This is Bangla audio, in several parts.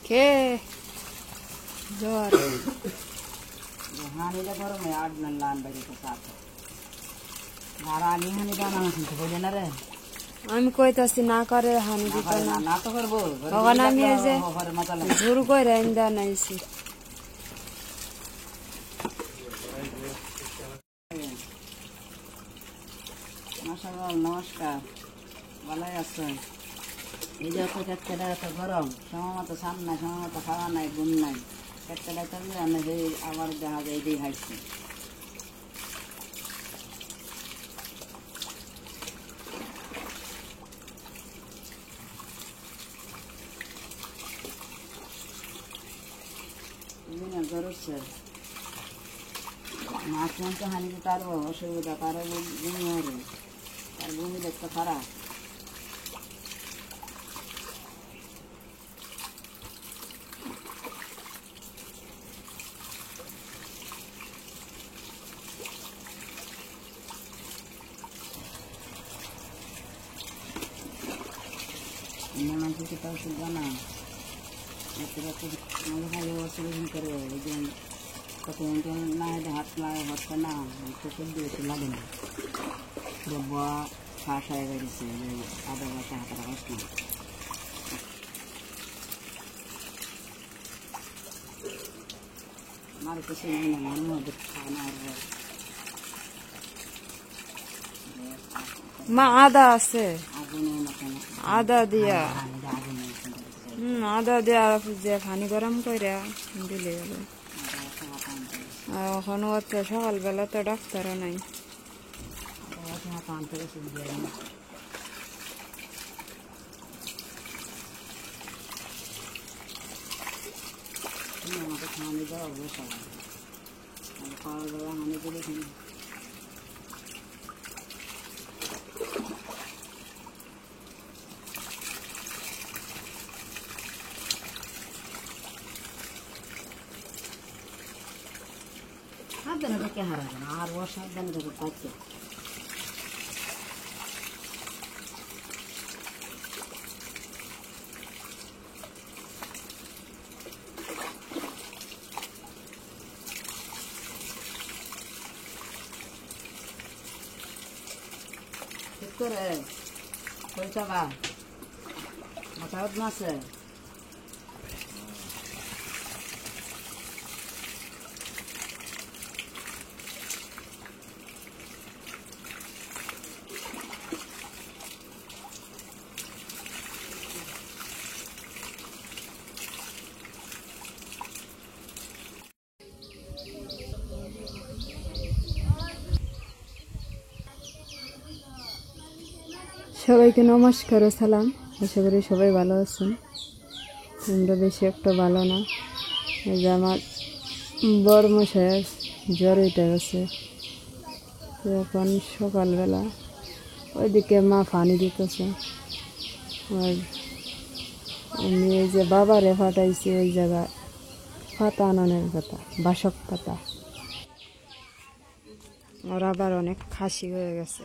কে জ্বর হানিটা গরম হয় আট না লান বাড়ি তো সাথ আর আমি হানি বানানো কিন্তু বলে না রে আমি কইতাছি না করে হানি দিত না না তো করবো তখন আমি এই যে জোর করে ইন্দা নাইছি নমস্কার ভালোই আছেন এই যে কেটকেটা এত গরম সময় মতো সান নাই সময় মতো খাওয়া নাই ঘুম নাই কেটকেটা থাকলে আমি সেই আমার দেখা যায় এটাই খাইছি গরুচ্ছে মাছ মাংস হানি তারও অসুবিধা তারও বমি হবে তার বমি দেখতে খারাপ মানুষ কি তাও শুধু না খালি অসুবিধা করে ওই যে কত না হয়তো হাত লাগে হচ্ছে না চোখের দিয়ে লাগে না রব্বা শ্বাস হয়ে গেছে আধা বাচ্চা হাতের আওয়াজ না আমার কিছু নেই না আমার মধ্যে খাওয়ানো মা আদা আছে আদা দিয়া আদা দিয়া যে পানি গরম করে দিলে গেল আর এখন সকালবেলা তো ডাক্তারও নাই আমাকে খাওয়ানি দেওয়া অবশ্য খাওয়ার বেলা হানি দিলে সাবধানে থেকে হারাবে না আর ও সাবধানে থেকে পাচ্ছে ঠিক করে পয়সাবা মাথা মাসে সবাইকে নমস্কার ও সালাম আশা করি সবাই ভালো আছেন আমরা বেশি একটা ভালো না এই যে আমার বড় মশাই জ্বর উঠে গেছে এখন সকালবেলা ওইদিকে মা পানি দিতেছে আর আমি এই যে বাবারে ফাটাইছি ওই জায়গায় পাতা আনানোর কথা বাসক পাতা ওর আবার অনেক খাসি হয়ে গেছে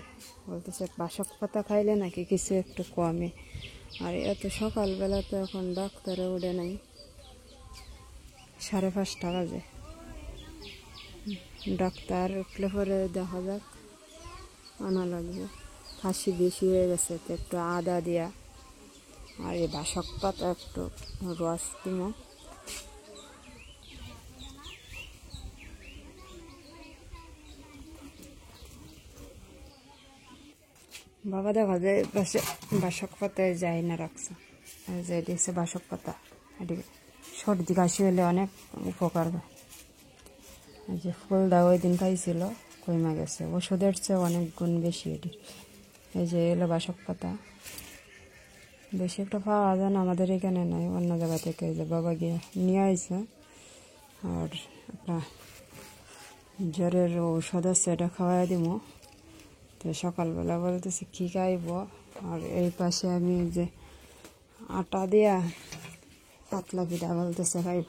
বলতেছে বাসক পাতা খাইলে নাকি কিছু একটু কমে আর এত সকালবেলা তো এখন ডাক্তারে উঠে নাই 5:30 বাজে ডাক্তার উঠলে পরে দেখা যাক আনা লাগবে খাসি বেশি হয়ে গেছে তো একটু আদা দিয়া আর এই বাসক পাতা একটু রস দিব বাবা দেখা যায় বাসক পাতায় যাই না রাখছে যে দেখছে বাসক পাতা এটি সর্দি কাশি হলে অনেক উপকার হয় যে ফুলদা ওই দিন খাইছিল কইমা গেছে ওষুধের চেয়ে অনেক গুণ বেশি এটি এই যে এলো বাসক পাতা বেশি একটা পাওয়া যায় না আমাদের এখানে নাই অন্য জায়গা থেকে যে বাবা গিয়ে নিয়ে আসছে আর একটা জ্বরের ঔষধ আছে এটা খাওয়াই দিব তো সকালবেলা বলতেছি কী খাইব আর এই পাশে আমি যে আটা দিয়া পাতলা পিঠা বলতেছে খাইব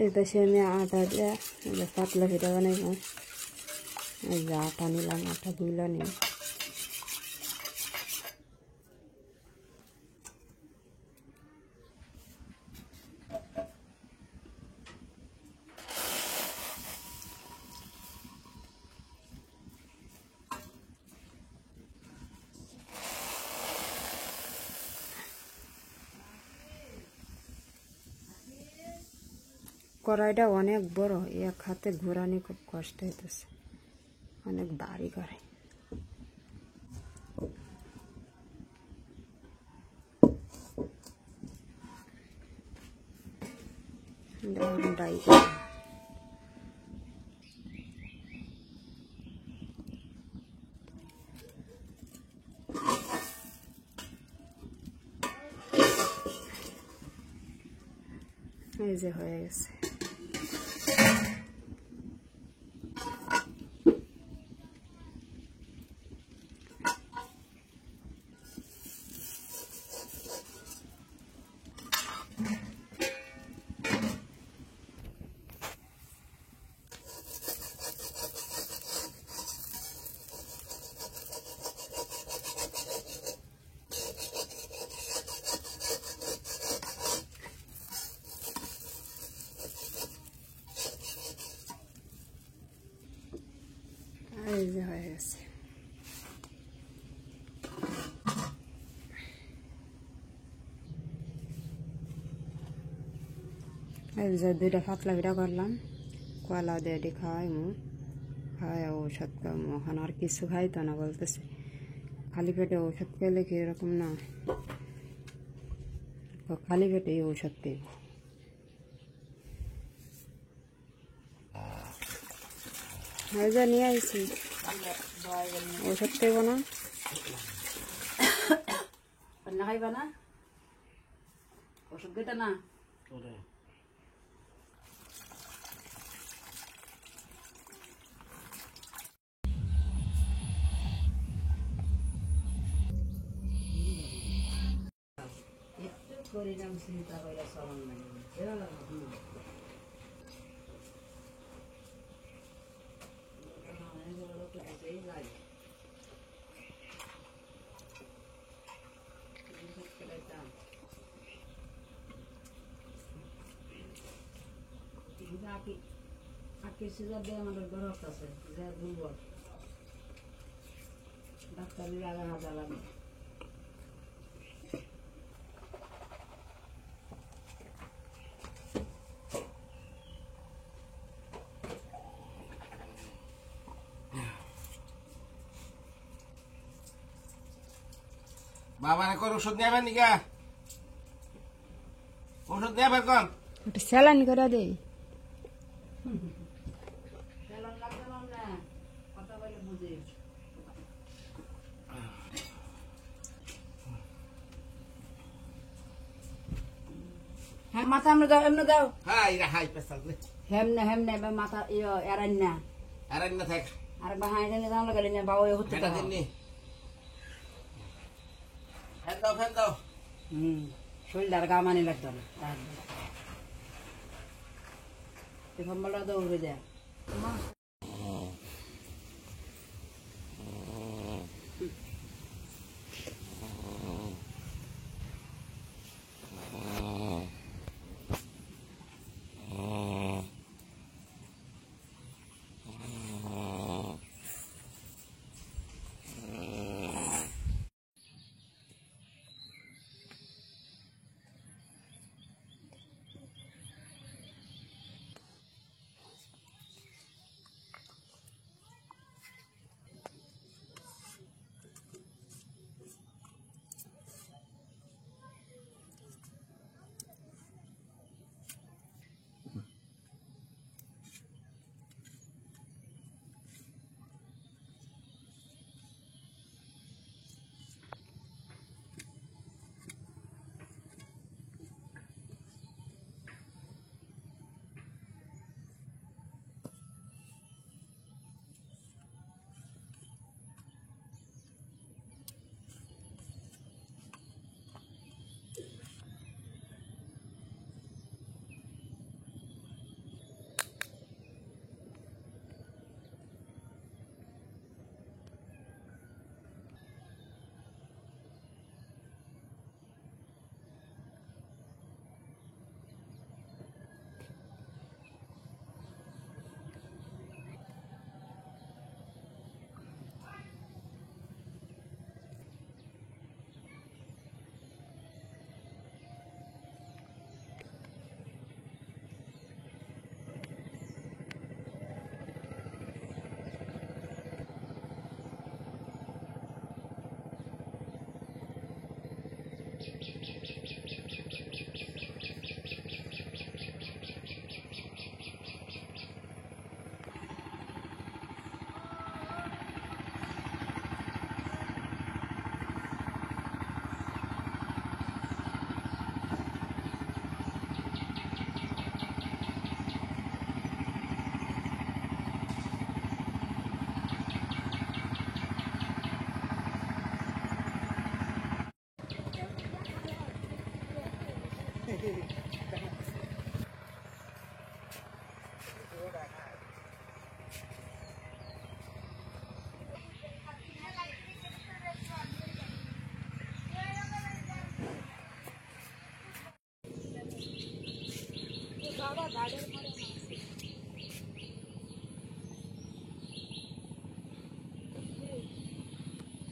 এই পাশে আমি আটা দিয়া পাতলা পিঠা বানাইব এই যে আটা নিলাম আটা গুলা নিই কড়াইটা অনেক বড়, এক হাতে ঘোরানি খুব কষ্ট হইতেছে, অনেক ভারী কড়াই। ডাই এই যে হয়ে গেছে। এই যে হয়ে গেছে। এই যে দুইটা পাতলা পিঠা করলাম, কলা দিয়ে এটি খাওয়াই খাওয়াই ঔষধ খাওয়াবো। এখন আর কিছু খাইতো না, বলতেছে খালি পেটে ঔষধ খেলে কি এরকম না, খালি পেটে ঔষধ খাইব। এই যে নিয়ে আসছি, ঔষধ খাইব না, রান্না খাইবা না, ওষুধ খেতে না। পরিণাম চিন্তা করে চলন নাই, আমাদের বরফ আছে, যা দুর্বল ডাক্তার লাগা হাজার লাগে। বাবা এখন ওষুধ নেবেন নিকা, ওষুধ নেবেন কোন ওটা স্যালাইন করে দেই। হ্যাঁ মাথা এমনি দাও, এমনি দাও, হাই রে হাই পেছাল রে হেমনে হেমনে মাথা এরান না, আর না থাক আর বাহাই জানি দাম লাগালি না, বাবা হতে ফেনা দিননি ফেন দাও শরীরটার গা মানি লাগতো না, সম্বলটা দৌড়ে যায়।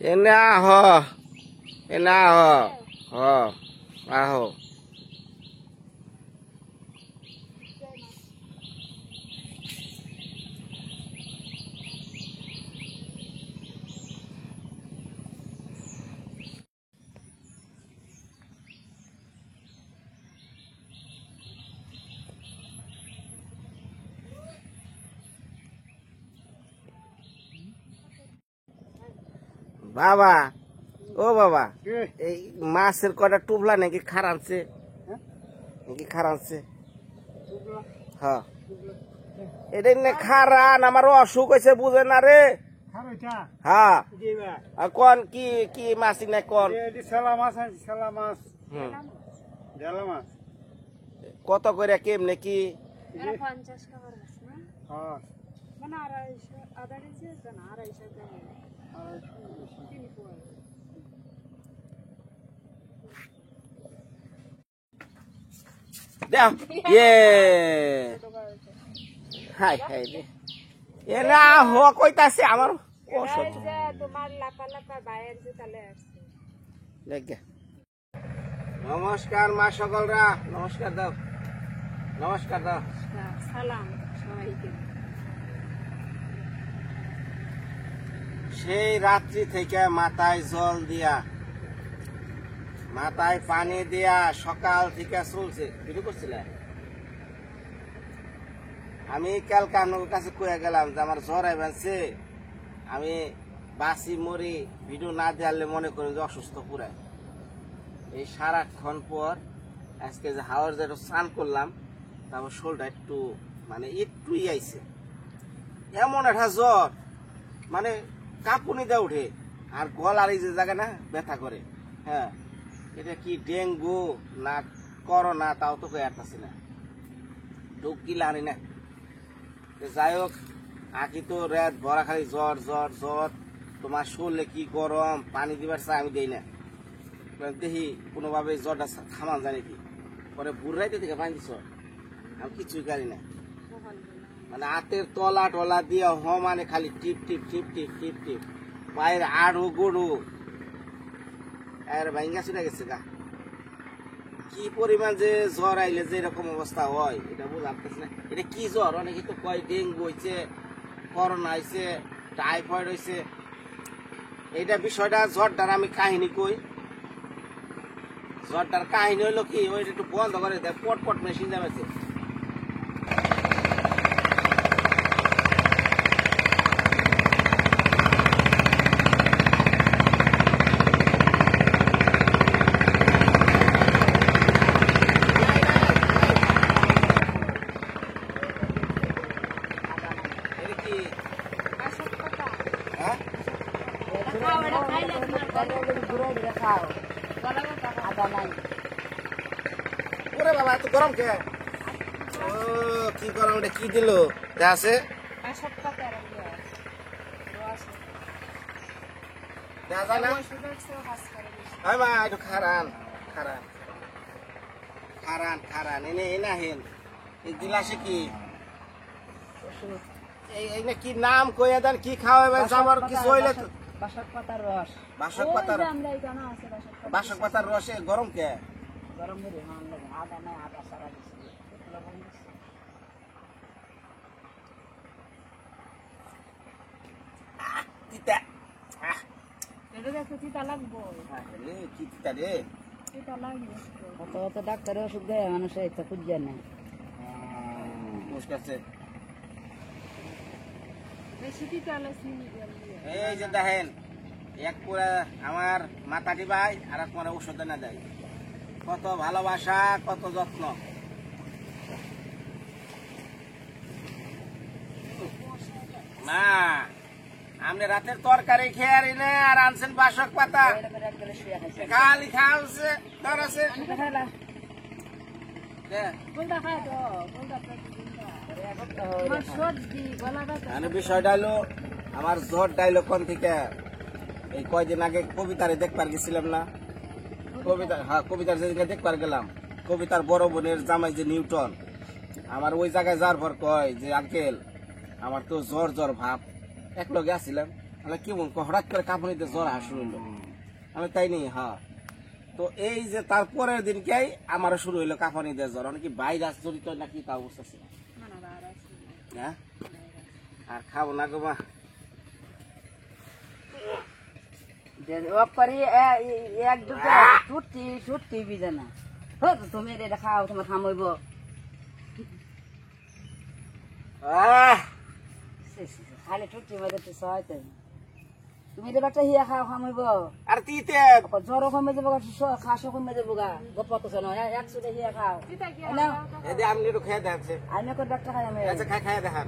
এনে আহ আহ বাবা ও বাবা এই মাছের কটা টুবলা নাকি খারানছে নাকি খারানছে হ্যাঁ এটা নে খারান আমার অসুখ হয়েছে বুঝে না রে হ্যাঁ আর কোন কি কি মাছ না কোন কত করে কেমনে কি দেখ ইয়ে হাই হাই রে এ না হো কইতাছে আমার অসুখ তোমার লাপা লাপা বাইরে যে তালে আসছে দেখ নমস্কার মা সকলরা নমস্কার দাও নমস্কার দাও সালাম সবাইকে সেই রাত্রি থেকে মাথায় জল দিয়া মাথায় পানি দিয়া সকাল থেকে চলছে ভিডিও করছিলে আমি কালকে আপনার কাছে কয়ে গেলাম যে আমার জ্বর আইবানছে আমি বাসি মরি ভিডিও না দেওয়ালে মনে করেন যে অসুস্থ পুরাই এই সারাক্ষণ পর আজকে যে হাওয়ার যে স্নান করলাম তারপর শোলটা একটু মানে একটু আইছে এমন একটা জ্বর মানে কাঁপুনি দিয়ে উঠে আর গলার এই যে জায়গা না ব্যথা করে হ্যাঁ এটা কি ডেঙ্গু না করোনা তাও তো কয়ে আসতেছি না ঢুকিলে আনি না যাই হোক আঁকি তো রাত ভরা খালি জ্বর জ্বর জ্বর তোমার শরীরে কি গরম পানি দিবার চাই আমি দেই না দেখি কোনোভাবে জ্বরটা থামান যায় নাকি পরে বুড়াইতে থেকে পানি দিছ আমি কিছুই জানি না মানে হাতের তলা টলা দিয়ে মানে খালি টিপ টিপ টিপ টিপ টিপ টিপ পায়ের আড়ু গড়ু আর ভাঙ্গা চলে গেছে গা কি পরিমাণ যে জ্বর আইলে যে এরকম অবস্থা হয় এটা বুঝাতেছে না এটা কি জ্বর অনেকে তো কয় ডেঙ্গু হয়েছে করোনা হয়েছে টাইফয়েড হয়েছে এইটা বিষয়টা জ্বরটার আমি কাহিনী কই জ্বরটার কাহিনী হইলো কি ওইটা একটু বন্ধ করে দেয় পট পট মেশিন যাবে ওরে বাবা এত গরম কে ও কি গরম এটা কি দিল আছে দেখা যায় না হয় মা একটু খারান খারান খারান খারান এনে এনা হেন এই দিলাসে কি এই না কি নাম কইয়া দেন কি খাওয়াবেন আমার কিছু হইলে বাসক পাতার রস বাসক পাতার বাসক পাতার রসে গরম কে গরম করে আদা নাই আদা সারা দিচ্ছি তিতা চিতা লাগবো কি তিতা রে চিতা লাগবে অত অত ডাক্তারের ওষুধ দেয় মানুষ এটা খুঁজছে না মুশকিল বেশি চিতা লাগছে এই যে দেখেন এক পুরা আমার মাতাটি ভাই আর এক পুরা ওষুধ না দেয় কত ভালোবাসা কত যত্ন না আপনি রাতের তরকারি খেয়ে নে আর আনছেন বাসক পাতা খালি খাওয়াছে বিষয়টা হলো আমার জ্বর ডাইলো কোন থেকে এই কয়দিন আগে কবিতারে দেখবার গেছিলাম না, কবিতার যেদিকে দেখবার গেলাম, কবিতার বড় বোনের জামাই যে নিউটন, আমার ওই জায়গায় যাওয়ার পর কয় যে আঙ্কেল আমার তো জ্বর জ্বর ভাব, এক লগে আসছিলাম, তাহলে কেমন হঠাৎ করে কাঁপুনিতে জ্বর শুরু হইলো। আমি তাই নেই, হ্যাঁ। তো এই যে তারপরের দিনকেই আমারও শুরু হইলো কাঁপুনিতে জ্বর, অনেক ভাইরাস জড়িত নাকি তা অবস্থা ছিল। হ্যাঁ, আর খাবো না গো মা। এক দুটো ছুটি বিজে না, তুমি এটা খাও, তোমার থামইব। খালি ছুটি মধ্যে তো সহায়তাই তুমি এটা একটা হিয়া খাও, খামইব। আর তিতে জ্বর কমে যাবো, খাসও কমে যাবো গা, গপ করছো না, একসাথে হিয়া খাও। এদি আমি একটু খেয়ে দেখাচ্ছে, আমি একটা ডাক্তার খাই, আমি আচ্ছা খাইয়া দেখান,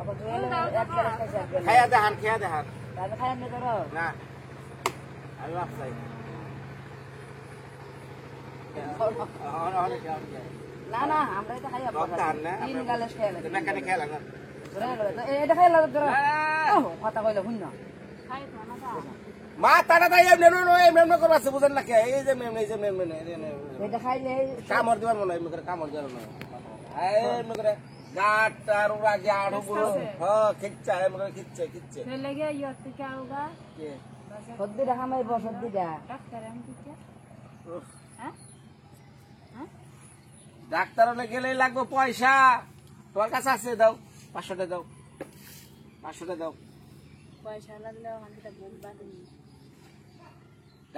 এক গ্লাস খাইছি, খেয়ে দেখান তাহলে খাই আমি ধরো না, আমি মাপ চাই না না, আমরা এটা খাই তিন গ্লাস খেয়ে লাগে, মেকানিক খেয়ে লাগা এটা খাই লাগে ধরো কথা কইলে শুন না মা তারা তাই এমনি করবাছে বুঝেন না, এই যে মেম, এই যে মেম, এটা খাইলে কামড় দিবার মনে হয়, এমনি করে কামড় দিবার মনে হয়, এমনি করে গাটার উড়া গাড় গুলো, হ্যাঁ খিচ্ছে, এমনি করে খিচ্ছে সর্দিটা খামাইব, সর্দিটা ডাক্তার গেলেই লাগবে পয়সা, তোমার কাছে আছে, দাও 500 টাকা দাও, 500 টাকা দাও।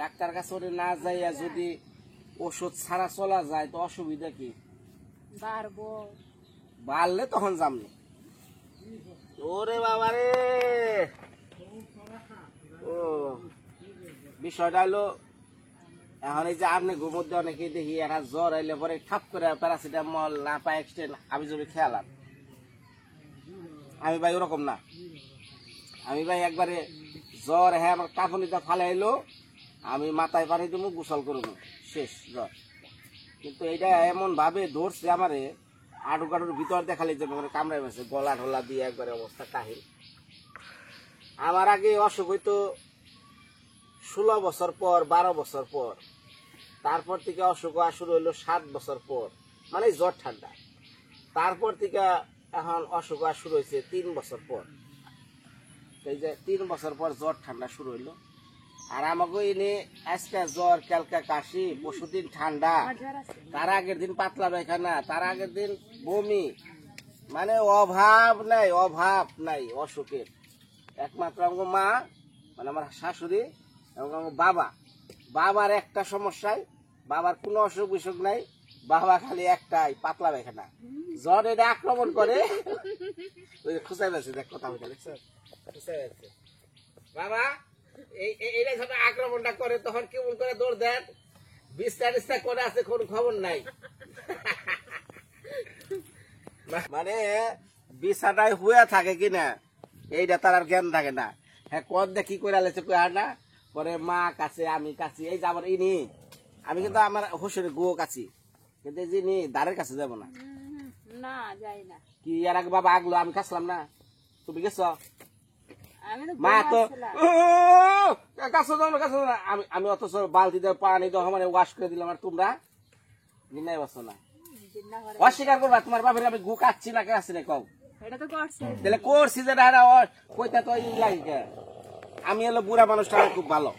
ডাক্তার কাছে না যাইয়া যদি ওষুধ ছাড়া চলা যায় তো অসুবিধা কি? বাড়লে তখন যামনি। ওরে বাবা রে, ও বিষয়টা হলো এখন এই যে আপনি ঘুমোতে অনেকেই দেখি একটা জ্বর আইলে পরে ঠাপ করে প্যারাসিটামল না পায় এক্সটেন্ড আমি যদি খেয়ালাম, আমি ভাই ওরকম না, আমি ভাই একবারে জ্বর, হ্যাঁ আমার কাঁপুনিটা ফালে এলো, আমি মাথায় পানি দেবো, গোসল করবো, শেষ জ্বর। কিন্তু এইটা এমন ভাবে ধরছে আমারে, আডু কাডুর ভিতর দেখালে যে কামড়াই গেছে, গলা ঢোলা দিয়ে একবারে অবস্থা কাহিল। আমার আগে অসুখ হইতো 16 বছর পর, 12 বছর পর, তারপর থেকে অসুখ হওয়া শুরু হইলো 7 বছর পর, মানে জ্বর ঠান্ডা। তারপর থেকে এখন অসুখ হওয়া শুরু হয়েছে 3 বছর পর। এই যে 3 বছর পর জ্বর ঠান্ডা শুরু হইলো। আর আমাকে এনে আজকে জ্বর, কালকা কাশি, পরশুদিন ঠান্ডা, তার আগের দিন পাতলা পায়খানা, তার আগের দিন বমি, মানে অভাব নাই অসুখের। একমাত্র আমার মা, মানে আমার শাশুড়ি এবং আমার বাবার একটা সমস্যায়, বাবার কোনো অসুখ বিসুখ নাই, বাবা খালি একটাই পাতলা পায়খানা, জ্বর এটা আক্রমণ করে। ওই খুঁচাই পাচ্ছে, দেখ কথা বলতে দেখছো, খুঁচাই পাচ্ছে বাবা, এইটা যখন আক্রমণটা করে তখন কেমন করে দৌড় দেন, বিস্তার করে আছে, কোনো খবর নাই। মানে বিছানায় হুয়ে থাকে কিনা এইটা তার আর জ্ঞান থাকে না। হ্যাঁ কত দিয়ে কি করে আলেছে কই আর না, পরে মা কাছে, আমি কাছে, এই যে আমার ইনি, আমি কিন্তু আমার হুসুর গো কাছি, কিন্তু এই যে দ্বারের কাছে যাবো না, কি এর আগে বাবা আগলো, আমি কাছলাম না, তুমি গেছো মা তো কাছে যাও না, আমি অথচ বালতি দিয়ে পানি দেওয়া মানে ওয়াশ করে দিলাম, আর তোমরা নিনাই বসো না, অস্বীকার করবা তোমার বাপের আমি গু কাচ্ছি না কে আসছি না কও, তাহলে করছি যে কইতা তো লাগে। আমি হলো বুড়া মানুষটা খুব ভালো,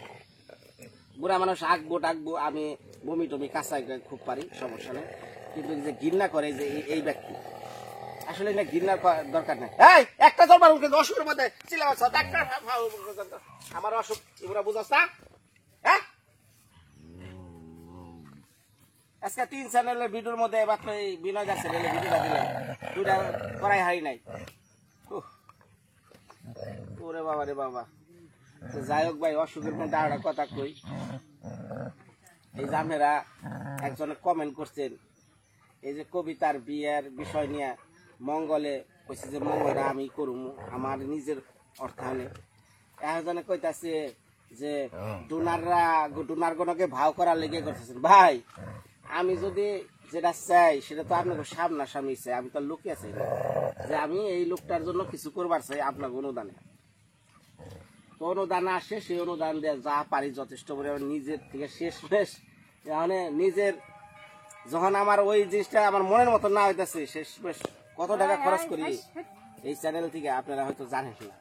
বুড়া মানুষ আঁকবো টাকবো, আমি বমি টমি কাঁচা খুব পারি, সমস্যা নেই। কিন্তু যে ঘৃণা করে যে এই ব্যক্তি, আসলে না ঘৃণার দরকার নেই। এই একটা জ্বর মানুষ কিন্তু অসুখের মধ্যে চিলাবাস ডাক্তার, আমার অসুখ এগুলো বুঝাস না? হ্যাঁ আজকে 3 চ্যানেলের ভিডিওর মধ্যে মাত্র এই বিনয় দাসের ভিডিওটা দিলাম, 2টা করাই হারি নাই। ওরে বাবা রে বাবা, যাই হোক ভাই, অসুখের মধ্যে আরেকটা কথা কই, এই যে আপনারা একজনে কমেন্ট করছেন এই যে কবিতার বিয়ের বিষয় নিয়ে, মঙ্গলে কইছে যে মঙ্গলটা আমি করুম আমার নিজের অর্থায়নে, একজনে কইতাছে যে ডোনারগণকে ভাও করার লেগে করতেছেন। ভাই আমি যদি যেটা চাই সেটা তো আপনাকে সামনাসামনি চাই, আমি তো আর লুকিয়ে চাই না যে আমি এই লোকটার জন্য কিছু করবার চাই আপনাকে অনুদানে। তো অনুদান আসে, সেই অনুদান দিয়ে যা পারি যথেষ্ট করে নিজের থেকে শেষমেশ মানে নিজের যখন আমার ওই জিনিসটা আমার মনের মতো না হইতেছে শেষমেশ কত টাকা খরচ করি এই চ্যানেল থেকে আপনারা হয়তো জানেন না।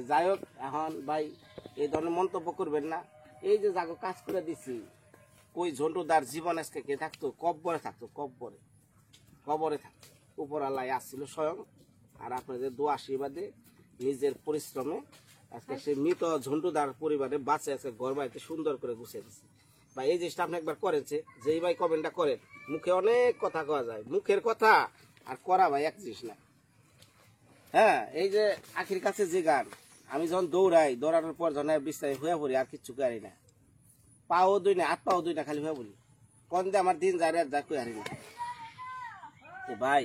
যাই হোক, এখন ভাই এই ধরনের মন্তব্য করবেন না। এই যে যাকে কাজ করে দিছি, ওই ঝন্টুদার জীবন আজকে কে থাকতো? কব্বরে থাকতো, কবরে থাকতো। উপর আল্লাহ আসছিল স্বয়ং, আর আপনাদের দোয়া আশীর্বাদে নিজের পরিশ্রমে আজকে সে মৃত ঝন্টুদার পরিবারে বাঁচে আজকে ঘর বাড়িতে সুন্দর করে গুছিয়ে দিচ্ছে। ভাই এই জিনিসটা আপনি একবার করেছে, যে ভাই কমেন্টটা করেন, মুখে অনেক কথা কওয়া যায়, মুখের কথা আর করা ভাই এক জিনিস না। হ্যাঁ, এই যে আখির কাছে যে গান, আমি যখন দৌড়াই, দৌড়ানোর পর যখন বিস্তারিত হয়ে পড়ি আর কিচ্ছু করি না, পাও দুই না, হাত পাও দুই না, খালি হয়ে পড়ি, কোন দিয়ে আমার দিন যায় যা কই হারি না। ভাই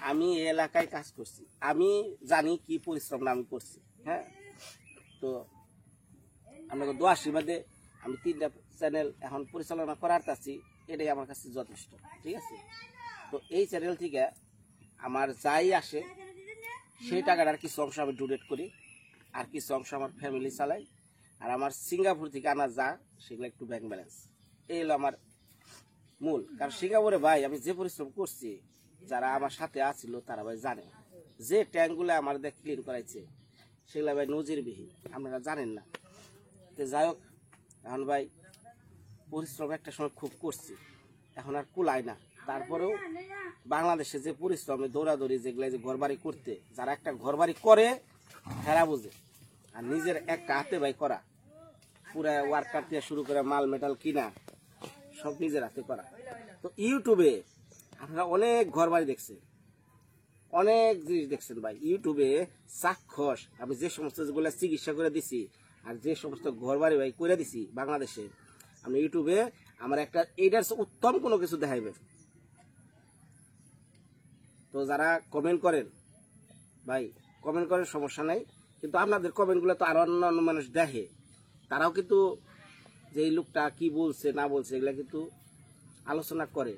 আমি এই এলাকায় কাজ করছি, আমি জানি কি পরিশ্রম আমি করছি। হ্যাঁ, তো আপনাকে দোয়া আশীর্বাদে আমি 3টা চ্যানেল এখন পরিচালনা করার চাচ্ছি, এটাই আমার কাছে যথেষ্ট। ঠিক আছে, তো এই চ্যানেল থেকে আমার যাই আসে সেই টাকাটার কিছু অংশ আমি ডোনেট করি, আর কিছু অংশ আমার ফ্যামিলি চালাই, আর আমার সিঙ্গাপুর থেকে আনা যা সেগুলো একটু ব্যাংক ব্যালেন্স। এই হলো আমার মূল। কারণ সিঙ্গাপুরে ভাই আমি যে পরিশ্রম করছি, যারা আমার সাথে আছিল তারা ভাই জানে, যে ট্যাঙ্কগুলো আমার দিয়ে ক্লিন করাইছে সেগুলো ভাই নজিরবিহীন, আপনারা জানেন না। তো যাই হোক, এখন ভাই পরিশ্রম একটা সময় খুব করছি, এখন আর কুলায় না। তারপরেও বাংলাদেশে যে পরিশ্রমে দৌড়াদৌড়ি যেগুলো যে ঘরবাড়ি করতে, যারা একটা ঘরবাড়ি করে হেরা বুঝে, আর নিজের একটা হাতে ভাই করা, পুরা ওয়ার্কার থেকে শুরু করে মাল মেটাল কিনা সব নিজের হাতে করা। তো ইউটিউবে আপনারা অনেক ঘরবাড়ি দেখছেন, অনেক জিনিস দেখছেন ভাই। ইউটিউবে চাক্ষুষ আমি যে সমস্ত যেগুলো চিকিৎসা করে দিছি আর যে সমস্ত ঘরবাড়ি ভাই করে দিছি বাংলাদেশে, আমি ইউটিউবে আমার একটা এইটার উত্তম কোনো কিছু দেখাইবে। তো যারা কমেন্ট করেন ভাই, কমেন্ট করেন, সমস্যা নাই, কিন্তু আপনাদের কমেন্টগুলো তো আরো অন্য মানুষ দেখে, তারাও কিন্তু যে এই লোকটা কি বলছে না বলছে এগুলা কিন্তু আলোচনা করে।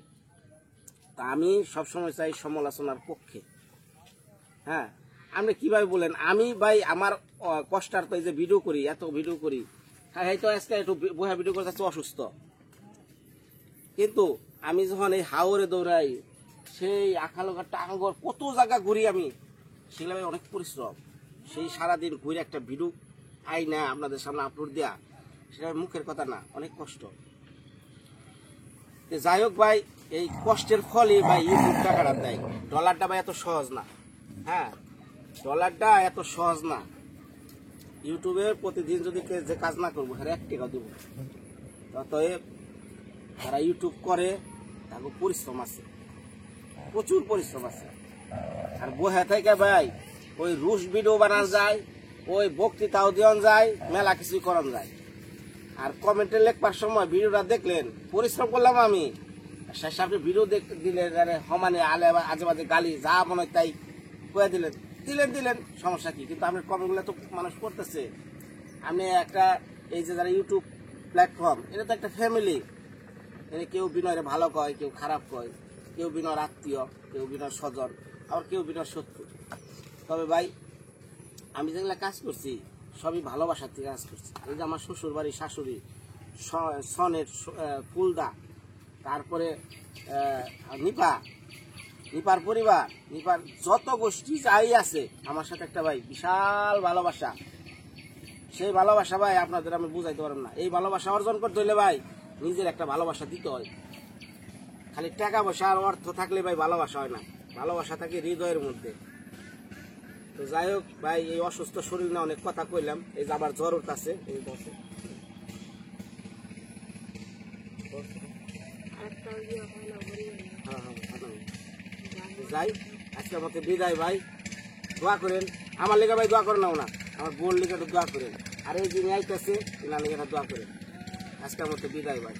তা আমি সবসময় চাই সমালোচনার পক্ষে। হ্যাঁ, আপনি কিভাবে বলেন, আমি ভাই আমার কষ্টার তো এই যে ভিডিও করি, এত ভিডিও করি, হ্যাঁ তো আজকে একটু বহা ভিডিও করতে অসুস্থ, কিন্তু আমি যখন এই হাওরে দৌড়াই, সেই আখালোঘাট টাঙ্গর কত জায়গা ঘুরি আমি, সেগুলো ভাই অনেক পরিশ্রম। সেই সারাদিন ঘুরে একটা ভিডিও আই না আপনাদের সামনে আপলোড দেয়া, সেটা মুখের কথা না, অনেক কষ্ট। যাই হোক ভাই, এই কষ্টের ফলে ভাই ইউটিউব টাকাটা দেয়। ডলারটা ভাই এত সহজ না। হ্যাঁ, ডলারটা এত সহজ না। ইউটিউবে প্রতিদিন যদি যে কাজ না করবো, হ্যাঁ 1 টাকা দেবো। অতএব যারা ইউটিউব করে তাকে পরিশ্রম আছে, প্রচুর পরিশ্রম আছে। আর বহে থেকে ভাই ওই রুশ ভিডিও বানানো যায়, ওই বক্তৃতাও দেওয়া যায়, মেলা কিছু করানো যায়। আর কমেন্টে লেখবার সময় ভিডিওটা দেখলেন, পরিশ্রম করলাম আমি, শেষে আপনি ভিডিও দিলেন, সমানে আলে আজে বাজে গালি যা মনে হয় তাই কয়ে দিলেন, সমস্যা কি? কিন্তু আপনার কমেন্টগুলো তো মানুষ করতেছে। আপনি একটা এই যে যারা ইউটিউব প্ল্যাটফর্ম, এটা তো একটা ফ্যামিলি, এখানে কেউ বিনয়ের ভালো কয়, কেউ খারাপ কয়, কেউ বিনয়ের আত্মীয়, কেউ বিনয়ের স্বজন, আবার কেউ বিনয়ের শত্রু। তবে ভাই আমি যেগুলো কাজ করছি সবই ভালোবাসার থেকে কাজ করছি। এই যে আমার শ্বশুর বাড়ি, শাশুড়ি, সনের ফুলদা, তারপরে নিপার পরিবার, নিপার যত গোষ্ঠী যাই আছে আমার সাথে একটা ভাই বিশাল ভালোবাসা। সেই ভালোবাসা ভাই আপনাদের আমি বুঝাইতে পারব না। এই ভালোবাসা অর্জন করতে হলে ভাই নিজের একটা ভালোবাসা দিতে হয়। খালি টাকা পয়সা আর অর্থ থাকলে ভাই ভালোবাসা হয় না, ভালোবাসা থাকে হৃদয়ের মধ্যে। তো যাই হোক ভাই, এই অসুস্থ শরীর না অনেক কথা কইলাম, এই যে আবার জ্বর উঠতেছে, এই আছে যাই আজকের মতো বিদায় ভাই। দোয়া করেন আমার লেগে ভাই, দোয়া করেন না, আমার বোন লেগে দোয়া করেন, আর এই যিনি আইতেছে এনার লেগে দোয়া করেন। আজকের মতো বিদায় ভাই।